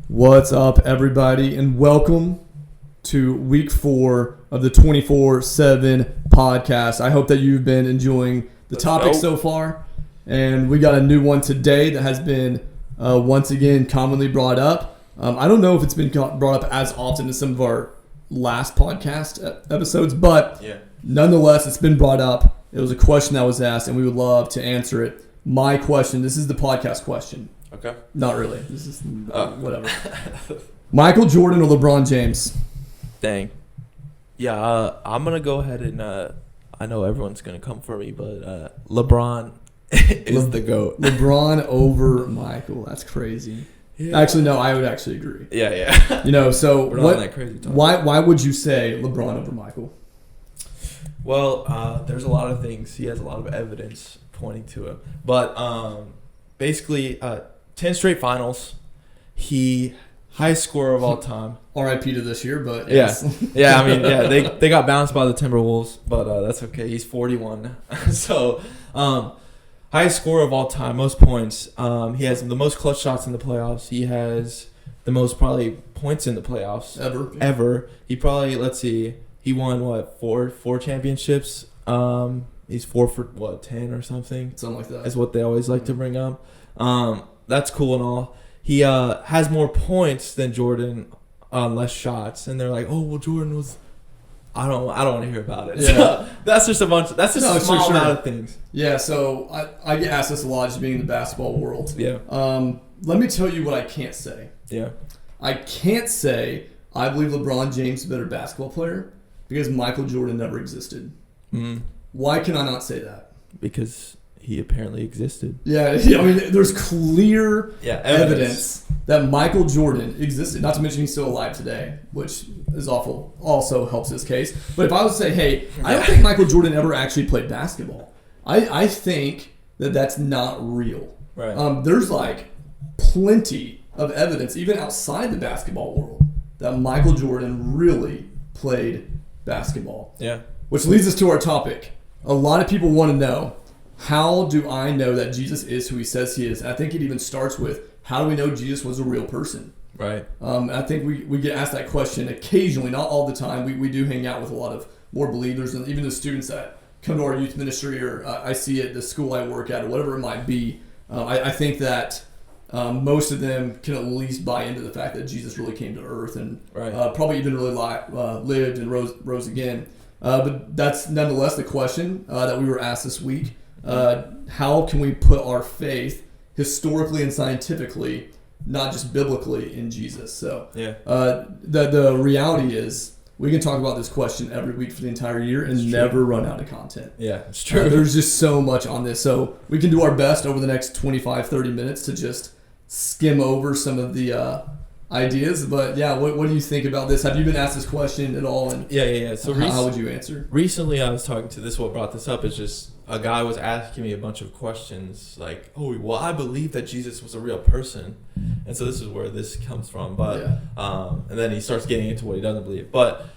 What's up, everybody, and welcome to week 4 of the 24/7 podcast. I hope that you've been enjoying the topic so far, and we got a new one today that has been once again commonly brought up. I don't know if it's been brought up as often as some of our last podcast episodes, but nonetheless, it's been brought up. It was a question that was asked, and we would love to answer it. My question, this is the podcast question. Okay. Not really. This is whatever. Michael Jordan or LeBron James? Dang. Yeah, I'm going to go ahead and I know everyone's going to come for me, but LeBron is the GOAT. LeBron over Michael. That's crazy. Yeah. Actually, no, I would actually agree. Yeah. You know, so we're not on that crazy talk. Why would you say LeBron over Michael? Well, there's a lot of things. He has a lot of evidence pointing to him. But basically, 10 straight finals. He highest scorer of all time. R.I.P. to this year, but yes. Yeah. I mean, they got bounced by the Timberwolves, but that's okay. He's 41. So, highest scorer of all time, most points. He has the most clutch shots in the playoffs. He has the most probably points in the playoffs ever. He probably he won four championships. He's 4 for 10 or something. Something like that. That's what they always like to bring up. That's cool and all. He has more points than Jordan on less shots, and they're like, "Oh, well, Jordan was." I don't want to hear about it. Yeah. So that's just a small amount of things. Yeah. So I get asked this a lot, just being in the basketball world. Yeah. Let me tell you what I can't say. Yeah. I can't say I believe LeBron James is a better basketball player because Michael Jordan never existed. Mm. Why can I not say that? Because he apparently existed. Yeah, I mean, there's clear evidence that Michael Jordan existed. Not to mention he's still alive today, which is awful. Also helps his case. But if I would say, hey, I don't think Michael Jordan ever actually played basketball. I think that that's not real. Right. There's like plenty of evidence, even outside the basketball world, that Michael Jordan really played basketball. Yeah. Which leads us to our topic. A lot of people want to know, how do I know that Jesus is who he says he is? And I think it even starts with, how do we know Jesus was a real person? Right. I think we get asked that question occasionally, not all the time. We do hang out with a lot of more believers, and even the students that come to our youth ministry, or I see at the school I work at, or whatever it might be. I think that most of them can at least buy into the fact that Jesus really came to earth and probably even really lived and rose again. But that's nonetheless the question that we were asked this week. How can we put our faith historically and scientifically, not just biblically, in Jesus? So the reality is we can talk about this question every week for the entire year and never run out of content. Yeah, it's true. There's just so much on this. So we can do our best over the next 25, 30 minutes to just skim over some of the ideas. But yeah, what do you think about this? Have you been asked this question at all? And yeah. So how would you answer? Recently, I was talking to what brought this up is just a guy was asking me a bunch of questions like, "Oh, well, I believe that Jesus was a real person," and so this is where this comes from. But and then he starts getting into what he doesn't believe. But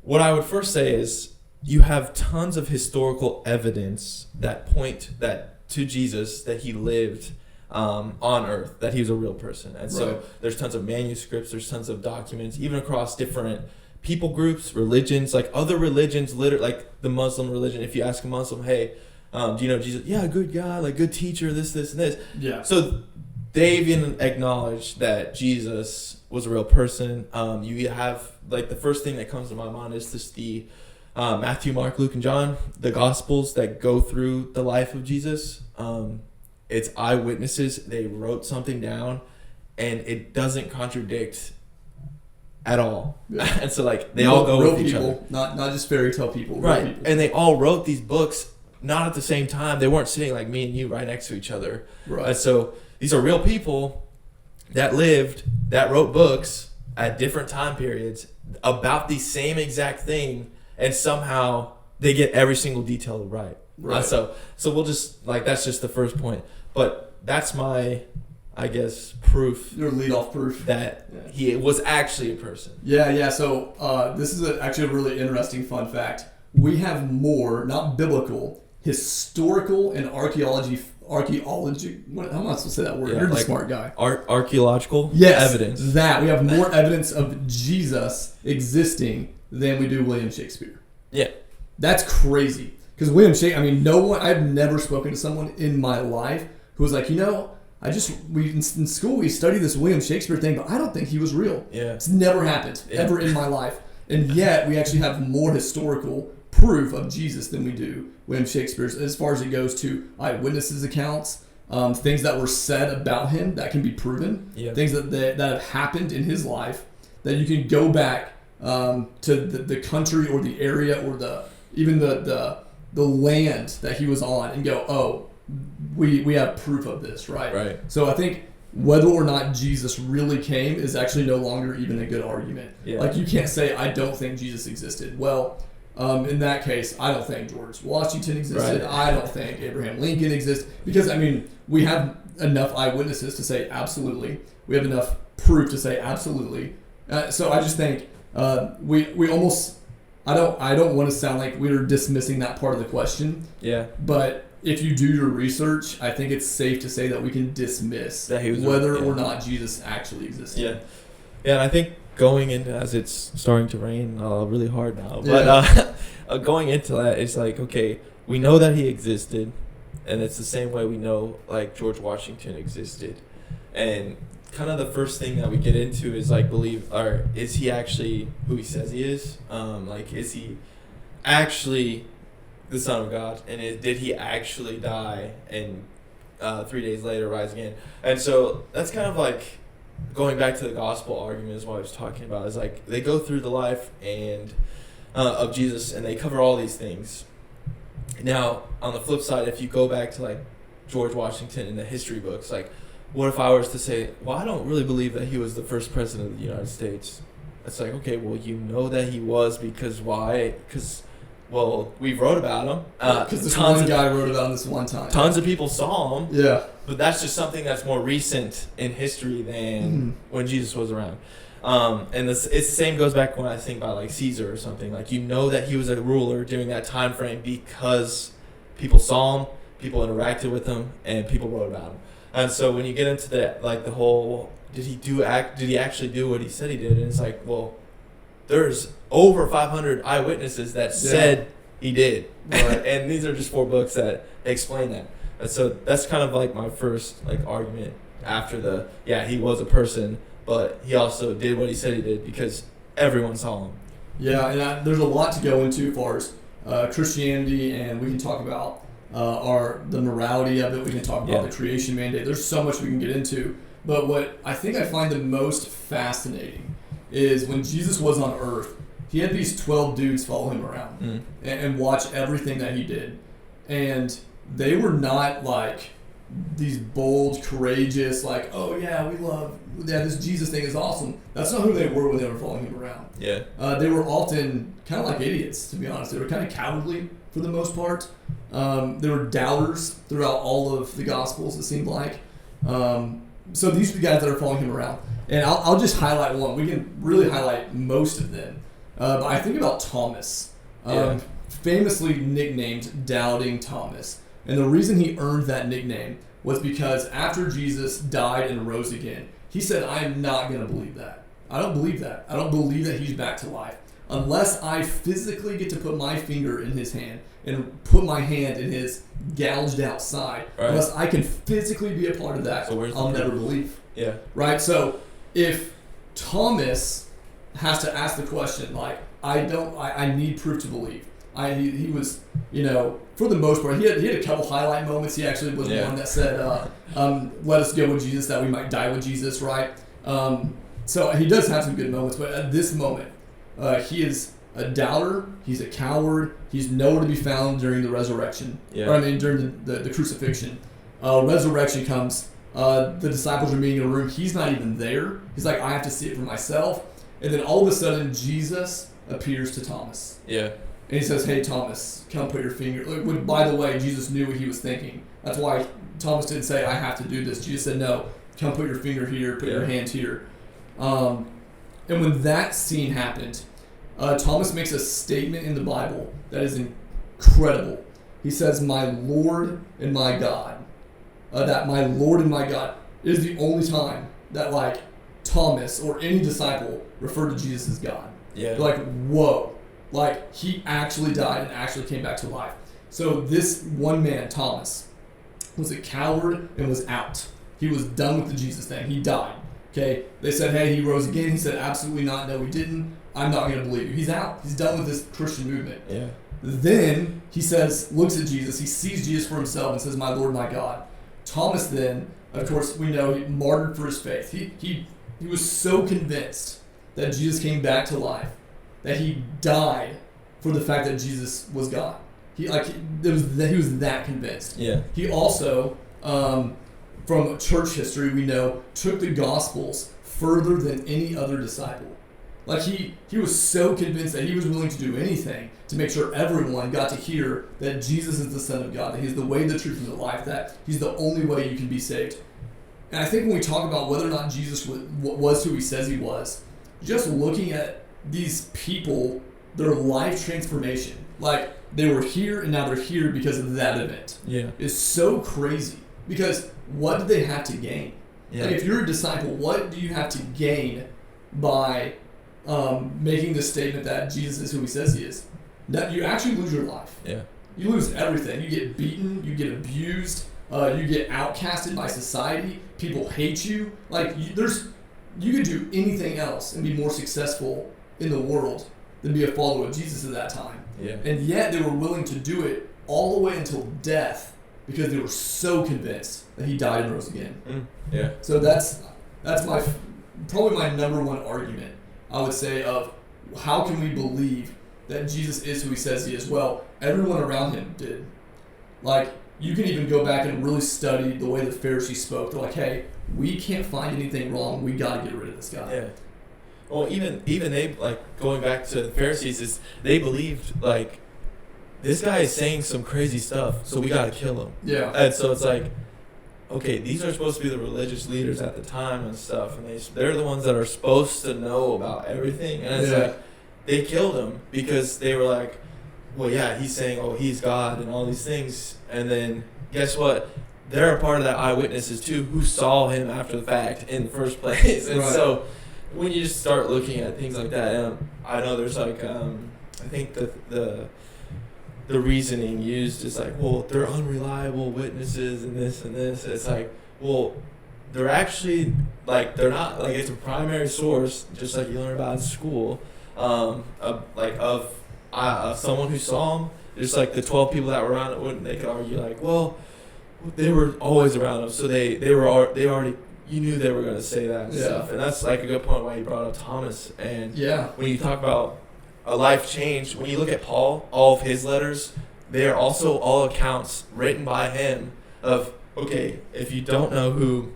what I would first say is you have tons of historical evidence that point to Jesus, that he lived on earth, that he was a real person. And so there's tons of manuscripts, there's tons of documents, even across different people groups, religions, like other religions, like the Muslim religion. If you ask a Muslim, hey, do you know Jesus? Yeah, good guy, like good teacher, this, and this. Yeah. So they've even acknowledged that Jesus was a real person. You have, like, the first thing that comes to my mind is just the Matthew, Mark, Luke, and John, the Gospels that go through the life of Jesus. It's eyewitnesses. They wrote something down, and it doesn't contradict at all. Yeah. And so, like, they all go with each other. Not just fairy tale people. Right. People. And they all wrote these books not at the same time. They weren't sitting like me and you right next to each other. Right. And so these are real people that lived, that wrote books at different time periods about the same exact thing, and somehow they get every single detail right. Right. So we'll just, like, that's just the first point. But that's my, I guess, proof. Your lead-off proof. That he was actually a person. Yeah. So this is actually a really interesting fun fact. We have more, not biblical, historical and archaeology. How am I supposed to say that word? Yeah, You're the like smart guy. Archaeological evidence. evidence. That we have more evidence of Jesus existing than we do William Shakespeare. Yeah. That's crazy. Because William Shakespeare, I mean, no one, I've never spoken to someone in my life who was like, in school we studied this William Shakespeare thing, but I don't think he was real. Yeah. It's never happened ever in my life. And yet we actually have more historical proof of Jesus than we do William Shakespeare's, as far as it goes to eyewitnesses' accounts, things that were said about him that can be proven, things that have happened in his life that you can go back to the country or the area or even the land that he was on and go, oh, we have proof of this, right? Right. So I think whether or not Jesus really came is actually no longer even a good argument. Yeah. Like, you can't say, I don't think Jesus existed. Well, in that case, I don't think George Washington existed. Right. I don't think Abraham Lincoln exists. Because, I mean, we have enough eyewitnesses to say absolutely. We have enough proof to say absolutely. So I just think we almost... I don't want to sound like we're dismissing that part of the question. Yeah. But if you do your research, I think it's safe to say that we can dismiss whether or not Jesus actually existed. Yeah. Yeah, and I think going into, as it's starting to rain really hard now, but going into that, it's like, okay, we know that he existed, and it's the same way we know, like, George Washington existed. And kind of the first thing that we get into is, like, is he actually who he says he is? Is he actually the Son of God? And did he actually die and 3 days later rise again? And so that's kind of like going back to the gospel argument is what I was talking about. Is like they go through the life and of Jesus and they cover all these things. Now, on the flip side, if you go back to like George Washington in the history books, like, what if I was to say, well, I don't really believe that he was the first president of the United States? It's like, okay, well, you know that he was because why? Because, well, we wrote about him. Because this one guy wrote about him this one time. Tons of people saw him. Yeah. But that's just something that's more recent in history than when Jesus was around. And it's the same goes back when I think about like Caesar or something. Like, you know that he was a ruler during that time frame because people saw him, people interacted with him, and people wrote about him. And so when you get into that, like the whole, did he actually do what he said he did? And it's like, well, there's over 500 eyewitnesses that said he did. Right. And these are just 4 books that explain that. And so that's kind of like my first like argument after he was a person, but he also did what he said he did because everyone saw him. Yeah, and there's a lot to go into as far as Christianity, and we can talk about the morality of it. We can talk about the creation mandate. There's so much we can get into. But what I think I find the most fascinating is when Jesus was on earth, he had these 12 dudes follow him around and watch everything that he did. And they were not like these bold, courageous, like, oh yeah, this Jesus thing is awesome. That's not who they were when they were following him around. Yeah. They were often kind of like idiots, to be honest. They were kind of cowardly for the most part. There were doubters throughout all of the Gospels, it seemed like. So these are the guys that are following him around. And I'll just highlight one. We can really highlight most of them. But I think about Thomas, famously nicknamed Doubting Thomas. And the reason he earned that nickname was because after Jesus died and rose again, he said, I am not going to believe that. I don't believe that. I don't believe that he's back to life. Unless I physically get to put my finger in his hand and put my hand in his gouged out side, unless I can physically be a part of that, I'll never believe. Yeah. Right? So if Thomas has to ask the question, like, I need proof to believe. He was, for the most part, he had a couple highlight moments. He actually was one that said, let us go with Jesus that we might die with Jesus, right? So he does have some good moments, but at this moment, he is a doubter, he's a coward, he's nowhere to be found during the resurrection, during the crucifixion. Resurrection comes, the disciples are meeting in a room, he's not even there. He's like, I have to see it for myself. And then all of a sudden, Jesus appears to Thomas. Yeah. And he says, hey, Thomas, come put your finger. By the way, Jesus knew what he was thinking. That's why Thomas didn't say, I have to do this. Jesus said, no, come put your finger here, put your hand here. And when that scene happened, Thomas makes a statement in the Bible that is incredible. He says, my Lord and my God. that my Lord and my God. It is the only time that like Thomas or any disciple referred to Jesus as God. Yeah. They're like, whoa, like he actually died and actually came back to life. So this one man, Thomas, was a coward and was out. He was done with the Jesus thing. He died. Okay. They said, hey, he rose again. He said, absolutely not. No, he didn't. I'm not going to believe you. He's out. He's done with this Christian movement. Yeah. Then he says, looks at Jesus. He sees Jesus for himself and says, my Lord, my God. Thomas then, of course, we know he martyred for his faith. He was so convinced that Jesus came back to life that he died for the fact that Jesus was God. He was that convinced. Yeah. He also, from church history, we know, took the Gospels further than any other disciple. Like he was so convinced that he was willing to do anything to make sure everyone got to hear that Jesus is the Son of God, that he's the way, the truth, and the life, that he's the only way you can be saved. And I think when we talk about whether or not Jesus was who he says he was, just looking at these people, their life transformation, like they were here and now they're here because of that event, is so crazy. Because what did they have to gain? Yeah. Like if you're a disciple, what do you have to gain by making the statement that Jesus is who he says he is? That you actually lose your life. Yeah. You lose everything. You get beaten. You get abused. You get outcasted by society. People hate you. Like you could do anything else and be more successful in the world than be a follower of Jesus at that time. Yeah. And yet they were willing to do it all the way until death because they were so convinced that he died and rose again. Yeah. So that's probably my number one argument, I would say, of how can we believe that Jesus is who he says he is? Well, everyone around him did. Like, you can even go back and really study the way the Pharisees spoke. They're like, hey, we can't find anything wrong. We got to get rid of this guy. Yeah. Well, even they, like, going back to the Pharisees, is they believed, like, this guy is saying some crazy stuff, so we got to kill him. Yeah. And so it's like, okay, these are supposed to be the religious leaders at the time and stuff, and they're the ones that are supposed to know about everything. And it's like, they killed him because they were like, well, yeah, he's saying, oh, he's God and all these things. And then guess what? They're a part of that eyewitnesses too who saw him after the fact in the first place. And so when you just start looking at things like that, I know there's like, I think the reasoning used is like, well, they're unreliable witnesses and this and this. It's like, well, they're actually, like, they're not, like, it's a primary source, just like you learn about in school, of someone who saw him. Just like the 12 people that were around it, they could argue like, well, they were always around him, so they already, you knew they were going to say that and stuff. And that's like a good point why you brought up Thomas. And when you talk about a life change, when you look at Paul, all of his letters, they are also all accounts written by him of, okay, if you don't know who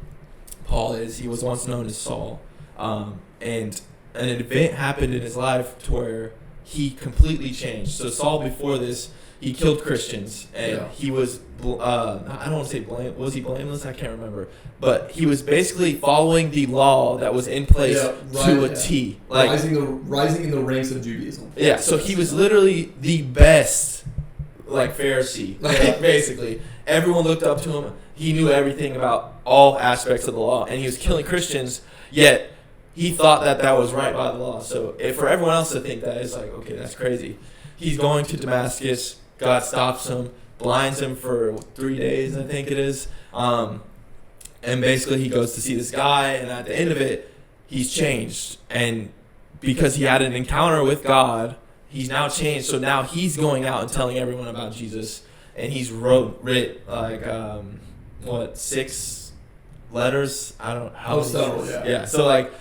Paul is, he was once known as Saul. And an event happened in his life to where he completely changed. So Saul, before this, he killed Christians, and he was, I don't want to say was he blameless? I can't remember. But he was basically following the law that was in place to a T. Like, rising in the ranks of Judaism. Yeah, so he was literally the best, like, Pharisee, like, basically. Everyone looked up to him. He knew everything about all aspects of the law, and he was killing Christians, yet he thought that was right by the law. So for everyone else to think that, it's like, okay, that's crazy. He's going to Damascus. God stops him, blinds him for 3 days, I think it is. And basically he goes to see this guy, and at the end of it, he's changed. And because he had an encounter with God, he's now changed. So now he's going out and telling everyone about Jesus. And he's wrote like, 6 letters? I don't know how many. Yeah. So like,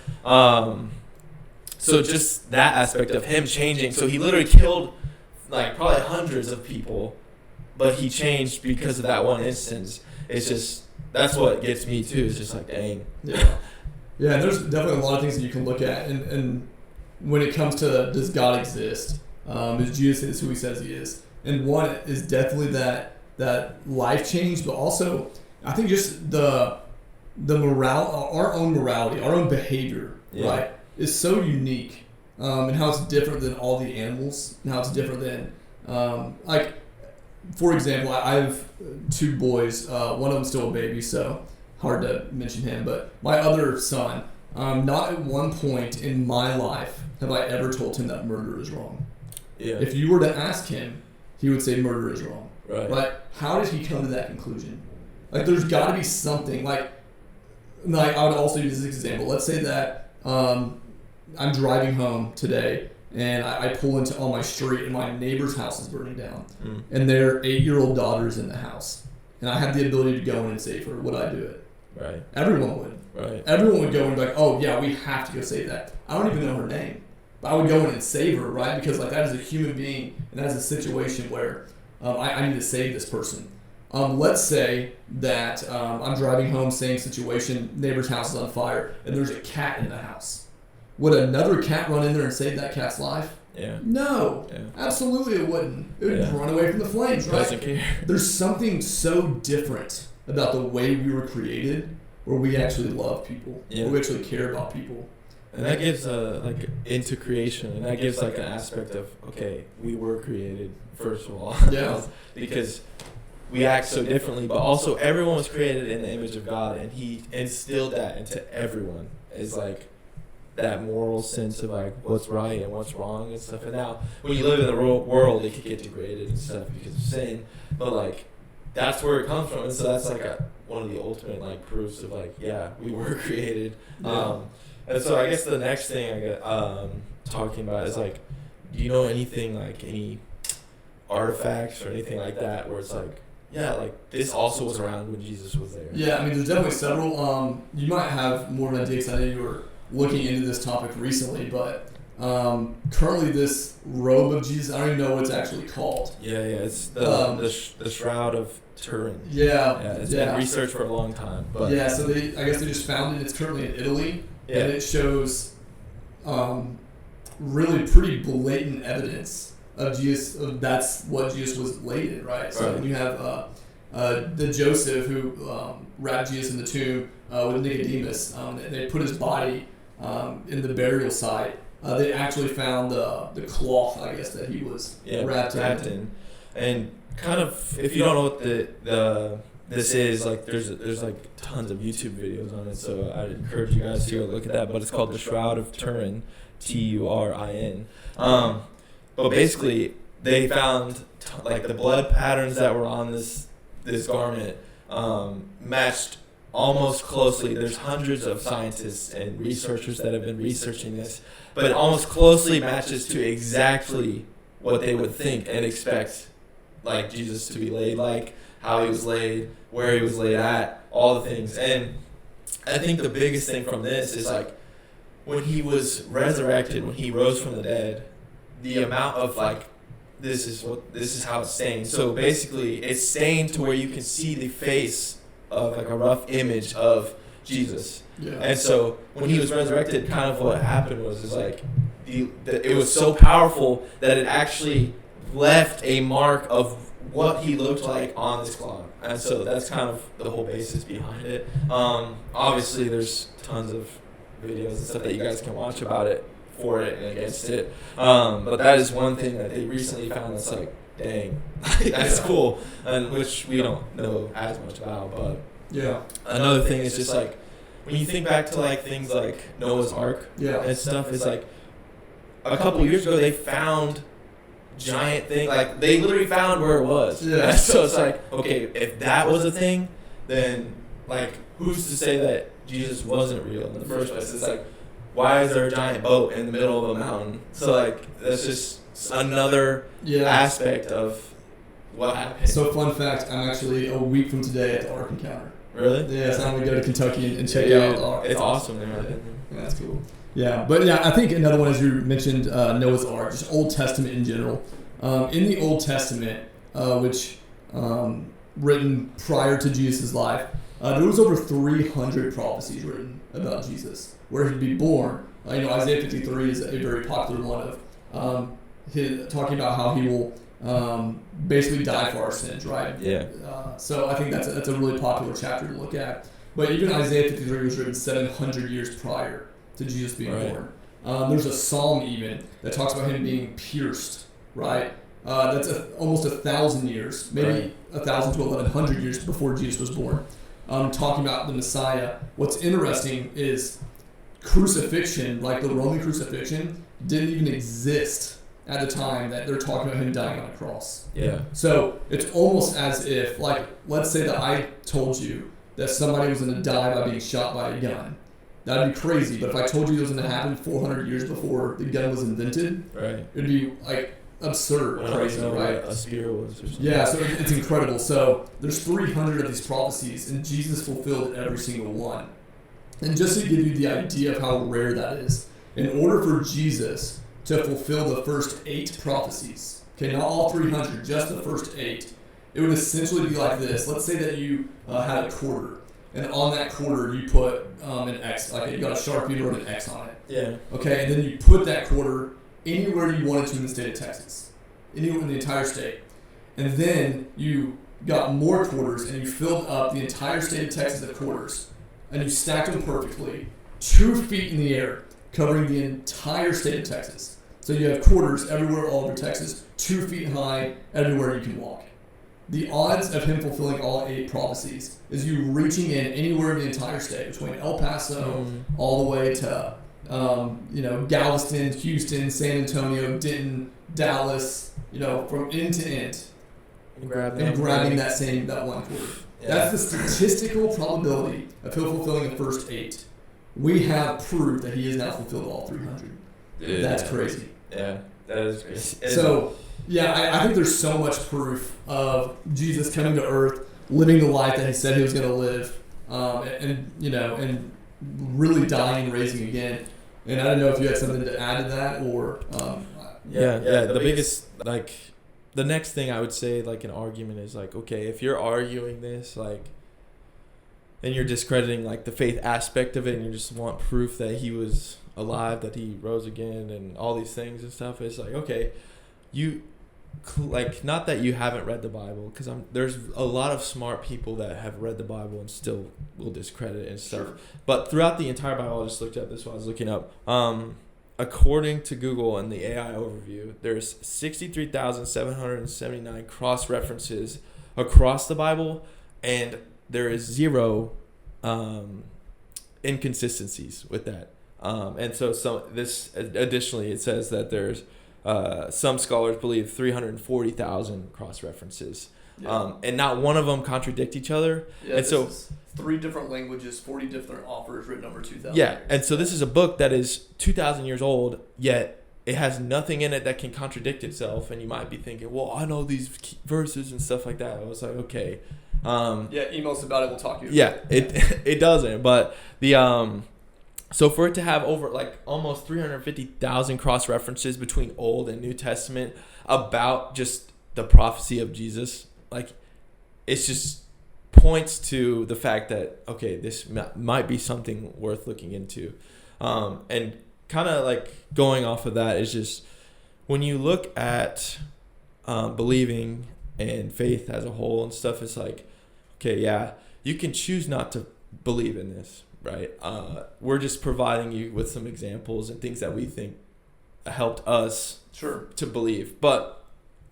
so just that aspect of him changing. So he literally killed like probably hundreds of people, but he changed because of that one instance. It's just, that's what gets me too. It's just like, dang. Yeah. And there's definitely a lot of things that you can look at, and when it comes to does God exist, is Jesus who he says he is, and one is definitely that life change, but also I think just the morale, our own morality, our own behavior, right, is so unique. And how it's different than all the animals, and how it's different than, like, for example, I have two boys. One of them's still a baby, so hard to mention him. But my other son, not at one point in my life have I ever told him that murder is wrong. Yeah. If you were to ask him, he would say murder is wrong. Right. How did he come to that conclusion? Like, there's got to be something. Like I would also use this example. Let's say that I'm driving home today, and I pull into on my street, and my neighbor's house is burning down, and their 8-year-old daughter is in the house, and I have the ability to go in and save her. Would I do it? Right. Everyone would. Right. Everyone would go and be like, oh yeah, we have to go save that. I don't even know her name, but I would go in and save her, right? Because like that is a human being, and that is a situation where I need to save this person. Let's say that I'm driving home, same situation, neighbor's house is on fire, and there's a cat in the house. Would another cat run in there and save that cat's life? Yeah. No. Yeah. Absolutely it wouldn't. It would run away from the flames, right? Doesn't care. There's something so different about the way we were created, where we actually love people, where we actually care about people. And that gives like into creation, and that gives like an aspect of, okay, we were created first of all. Yeah. Because we act so differently, but also everyone was created in the image of God, and He instilled that into everyone. It's like that moral sense of like what's right and what's wrong and stuff. And now when you live in the world, it could get degraded and stuff because of sin, but like that's where it comes from. And so that's like one of the ultimate like proofs of like, yeah, we were created. And so I guess the next thing I get talking about is like, do you know anything, like any artifacts or anything like that where it's like, yeah, like this also was around when Jesus was there? Yeah, I mean, there's definitely several. You might have more of an idea because I know you were looking into this topic recently, but currently this robe of Jesus, I don't even know what it's actually called. Yeah, it's the Shroud of Turin. Yeah, it's been researched for a long time. But yeah, so I guess they just found it. It's currently in Italy, and it shows really pretty blatant evidence of Jesus. That's what Jesus was laid in, right? So when you have the Joseph who wrapped Jesus in the tomb with Nicodemus, they put his body in the burial site. They actually found the cloth, I guess, that he was wrapped in. And kind of, if you don't know what this is, like there's like tons of YouTube videos on it, so I'd encourage you guys to go look at that. But it's called the Shroud of Turin, Turin. But basically, they found like the blood patterns that were on this garment matched almost closely. There's hundreds of scientists and researchers that have been researching this, but it almost closely matches to exactly what they would think and expect, like Jesus to be laid, like how he was laid, where he was laid at, all the things. And I think the biggest thing from this is like when he was resurrected, when he rose from the dead, the amount of like this is how it's stained. So basically, it's stained to where you can see the face of like a rough image of Jesus. Yeah. And so when he was resurrected, kind of what happened was like it was so powerful that it actually left a mark of what he looked like on this cloth. And so that's kind of the whole basis behind it. Obviously, there's tons of videos and stuff that you guys can watch about it, for it and against it. But that is one thing that they recently found that's like, dang, that's cool, and which we don't know as much about. But yeah, another thing is just like when you think back to like things like Noah's Ark and stuff, it's like a couple years ago they found giant thing, like they literally found where it was. Yeah. So it's like, okay, if that was a thing, then like who's to say that Jesus wasn't real in the first place? It's like, why is there a giant boat in the middle of a mountain? So like that's just another aspect of what happened. So fun fact, I'm actually a week from today at the Ark Encounter. Really? Yeah, it's time to go to Kentucky and check out Ark. It's awesome there. Yeah, that's cool. Yeah, but yeah, I think another one, as you mentioned, Noah's Ark, just Old Testament in general. In the Old Testament, which written prior to Jesus' life, there was over 300 prophecies written about Jesus, where he'd be born. Isaiah 53 is a very popular one of talking about how he will basically die for our sins, right? Yeah. So I think that's a really popular chapter to look at. But even Isaiah 53 was written 700 years prior to Jesus being born. There's a psalm even that talks about him being pierced, right? That's almost 1,000 years, maybe 1,000 to 1,100 years before Jesus was born. Talking about the Messiah. What's interesting is crucifixion, like the Roman crucifixion, didn't even exist at the time that they're talking about him dying on a cross. Yeah. So it's almost as if, like, let's say that I told you that somebody was going to die by being shot by a gun. That'd be crazy. But if I told you it was going to happen 400 years before the gun was invented, it'd be like absurd, crazy, right? A spear was or something. Yeah, so it's incredible. So there's 300 of these prophecies, and Jesus fulfilled every single one. And just to give you the idea of how rare that is, in order for Jesus to fulfill the first 8 prophecies, okay, not all 300, just the first 8, it would essentially be like this. Let's say that you had a quarter, and on that quarter you put an X, like you got a Sharpie and wrote an X on it. Yeah. Okay, and then you put that quarter anywhere you wanted to in the state of Texas, anywhere in the entire state. And then you got more quarters and you filled up the entire state of Texas with quarters, and you stacked them perfectly, 2 feet in the air, covering the entire state of Texas. So you have quarters everywhere all over Texas, 2 feet high, everywhere you can walk. The odds of him fulfilling all 8 prophecies is you reaching in anywhere in the entire state, between El Paso all the way to Galveston, Houston, San Antonio, Denton, Dallas, from end to end, and grabbing that one quarter. Yeah. That's the statistical probability of him fulfilling the first 8. We have proof that he has now fulfilled all 300. Dude, that's crazy. Yeah, that is crazy. So, I think there's so much proof of Jesus coming to earth, living the life that he said he was going to live, and really dying and raising again. And I don't know if you had something to add to that, or the biggest, like, the next thing I would say, like, an argument is, like, okay, if you're arguing this, like, and you're discrediting, like, the faith aspect of it, and you just want proof that he was alive, that he rose again, and all these things and stuff, it's like, okay, not that you haven't read the Bible, because there's a lot of smart people that have read the Bible and still will discredit it and stuff. Sure. But throughout the entire Bible, I just looked at this while I was looking up. According to Google and the AI overview, there's 63,779 cross references across the Bible, and there is 0 inconsistencies with that. And so additionally, it says that there's some scholars believe 340,000 cross references, and not one of them contradict each other. Yeah, and so 3 different languages, 40 different authors, written over 2,000. Yeah, and so this is a book that is 2,000 years old, yet it has nothing in it that can contradict itself. And you might be thinking, well, I know these verses and stuff like that. I was like, okay. Emails about it will talk you. Yeah, it doesn't. But so for it to have over like almost 350,000 cross references between Old and New Testament about just the prophecy of Jesus, like, it's just points to the fact that, okay, this might be something worth looking into. And kind of like going off of that is just when you look at believing and faith as a whole and stuff, it's like, okay, yeah, you can choose not to believe in this, right? We're just providing you with some examples and things that we think helped us to believe. But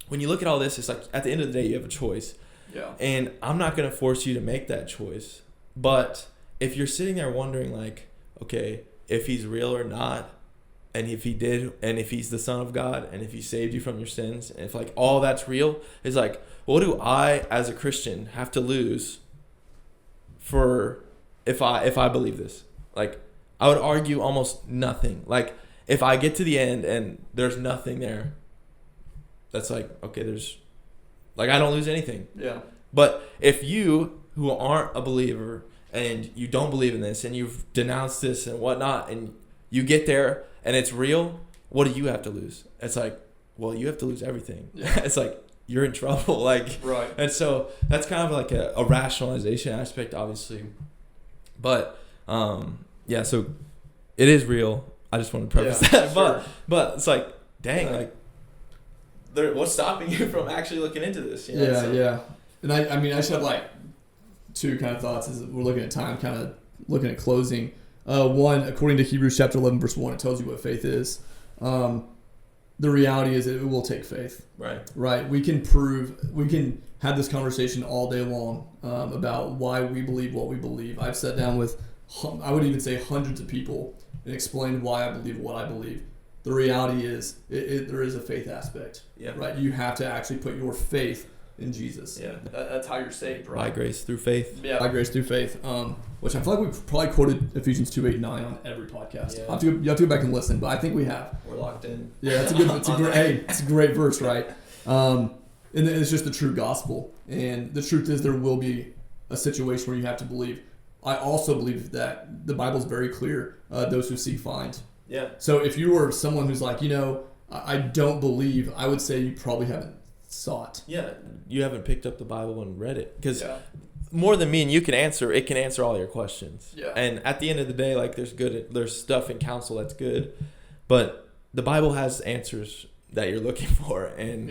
when you look at all this, it's like at the end of the day, you have a choice. Yeah. And I'm not going to force you to make that choice. But if you're sitting there wondering, like, okay, if he's real or not, and if he did, and if he's the Son of God, and if he saved you from your sins, and if like all that's real, it's like, what do I as a Christian have to lose for if I believe this? Like, I would argue almost nothing. Like, if I get to the end and there's nothing there, that's like, okay, I don't lose anything. Yeah. But if you, who aren't a believer, and you don't believe in this, and you've denounced this and whatnot, and you get there and it's real, what do you have to lose? It's like, well, you have to lose everything. Yeah. It's like, you're in trouble. Like, right. And so that's kind of like a rationalization aspect, obviously. But, so it is real. I just want to preface that. Sure. But it's like, dang, like, what's stopping you from actually looking into this? You know? Yeah. And I just have like 2 kind of thoughts as we're looking at time, kind of looking at closing. One, according to Hebrews chapter 11, verse 1, it tells you what faith is. the reality is it will take faith. Right. We can have this conversation all day long about why we believe what we believe. I've sat down with, I would even say, hundreds of people and explained why I believe what I believe. The reality is there is a faith aspect. Yeah. Right. You have to actually put your faith in Jesus. Yeah. That's how you're saved, right? By grace through faith. Yeah. By grace through faith. Which I feel like we've probably quoted Ephesians 2:8-9 on every podcast. Yeah. You have to go back and listen, but I think we have. We're locked in. Yeah, it's a great verse, right? And it's just the true gospel. And the truth is there will be a situation where you have to believe. I also believe that the Bible's very clear. Those who seek find. Yeah. So if you were someone who's like, I don't believe, I would say you probably haven't sought. Yeah, you haven't picked up the Bible and read it. Because more than me and you can answer, it can answer all your questions. Yeah. And at the end of the day, like there's stuff in counsel that's good, but the Bible has answers that you're looking for. And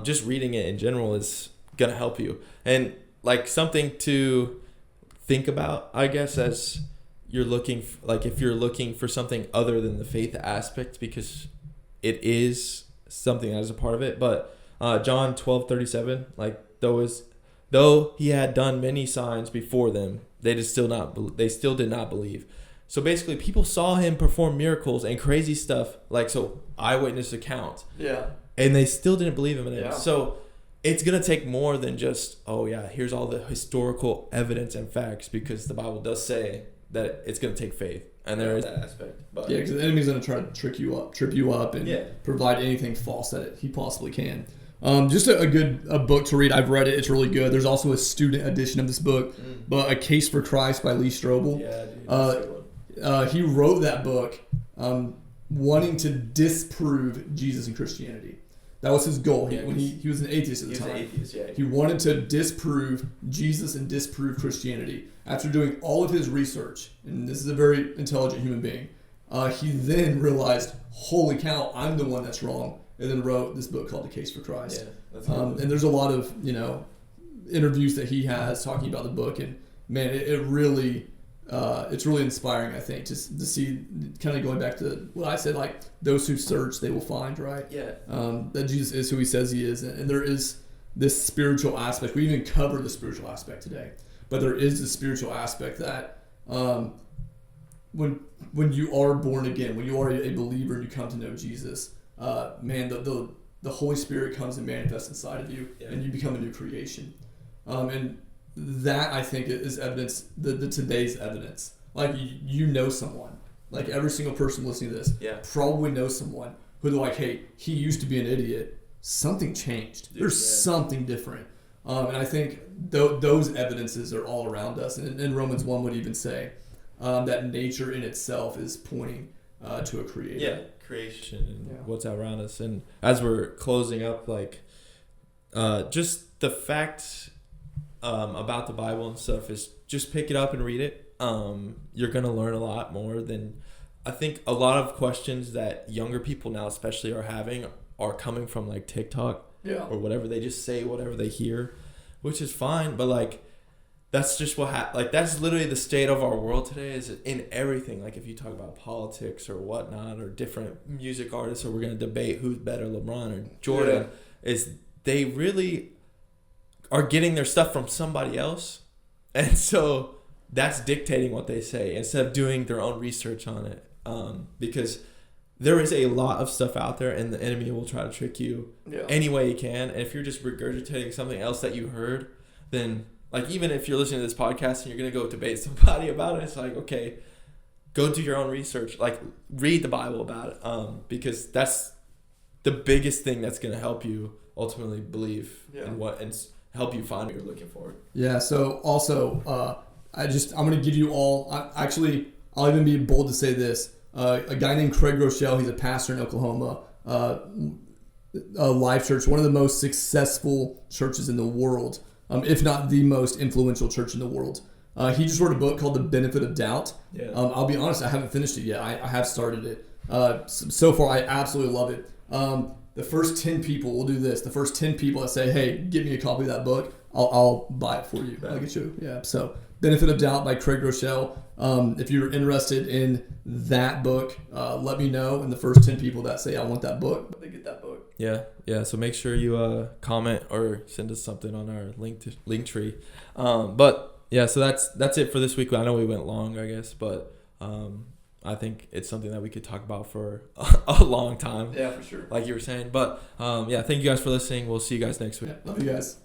just reading it in general is going to help you. And like something to think about, I guess, as you're looking, if you're looking for something other than the faith aspect, because it is something that is a part of it. But John 12:37, though he had done many signs before them, they still did not believe. So basically, people saw him perform miracles and crazy stuff, eyewitness accounts. Yeah. And they still didn't believe him in it. Yeah. So it's going to take more than just, here's all the historical evidence and facts, because the Bible does say that it's going to take faith. And there is that aspect. But because the enemy's going to try to trip you up, and provide anything false that he possibly can. Just a good book to read. I've read it. It's really good. There's also a student edition of this book, but A Case for Christ by Lee Strobel. Yeah, dude, that's a good one. He wrote that book wanting to disprove Jesus and Christianity. That was his goal. He was an atheist at the time. He wanted to disprove Jesus and disprove Christianity. After doing all of his research, and this is a very intelligent human being, he then realized, holy cow, I'm the one that's wrong, and then wrote this book called The Case for Christ. Yeah, that's good. And there's a lot of interviews that he has talking about the book, and man, it really it's really inspiring, I think, just to see, kind of going back to what I said, like, those who search, they will find, right? Yeah. That Jesus is who he says he is, and there is this spiritual aspect. We even covered the spiritual aspect today, but there is this spiritual aspect that when you are born again, when you are a believer and you come to know Jesus, the Holy Spirit comes and manifests inside of you, and you become a new creation. And that, I think, is evidence, the today's evidence. Like, you know someone, like every single person listening to this probably knows someone who they're like, hey, he used to be an idiot. Something changed. There's something different. And I think those evidences are all around us. And Romans 1 would even say that nature in itself is pointing to a creator. Yeah, creation and what's around us. And as we're closing up, just the fact about the Bible and stuff is just pick it up and read it. You're going to learn a lot more than, I think a lot of questions that younger people now especially are having are coming from like TikTok or whatever. They just say whatever they hear, which is fine. But that's just what that's literally the state of our world today, is in everything. Like if you talk about politics or whatnot, or different music artists, or we're going to debate who's better, LeBron or Jordan, is they really are getting their stuff from somebody else. And so that's dictating what they say instead of doing their own research on it. Because there is a lot of stuff out there, and the enemy will try to trick you any way he can. And if you're just regurgitating something else that you heard, then even if you're listening to this podcast and you're going to go debate somebody about it, it's like, okay, go do your own research. Read the Bible about it. Because that's the biggest thing that's going to help you ultimately believe in and help you find what you're looking for. Yeah. So also, I'm going to give you all, I'll even be bold to say this. A guy named Craig Rochelle, he's a pastor in Oklahoma, a Life Church, one of the most successful churches in the world, if not the most influential church in the world. He just wrote a book called The Benefit of Doubt. Yeah. I'll be honest, I haven't finished it yet. I have started it. So far, I absolutely love it. The first 10 people will do this. The first 10 people that say, hey, give me a copy of that book, I'll buy it for you. Yeah. I'll get you. Yeah. So Benefit of Doubt by Craig Rochelle. If you're interested in that book, let me know. And the first 10 people that say I want that book, they get that book. Yeah. So make sure you comment or send us something on our link tree. But yeah, so that's it for this week. I know we went long, I guess, but I think it's something that we could talk about for a long time. Yeah, for sure. Like you were saying. But yeah, thank you guys for listening. We'll see you guys next week. Yeah, love you guys.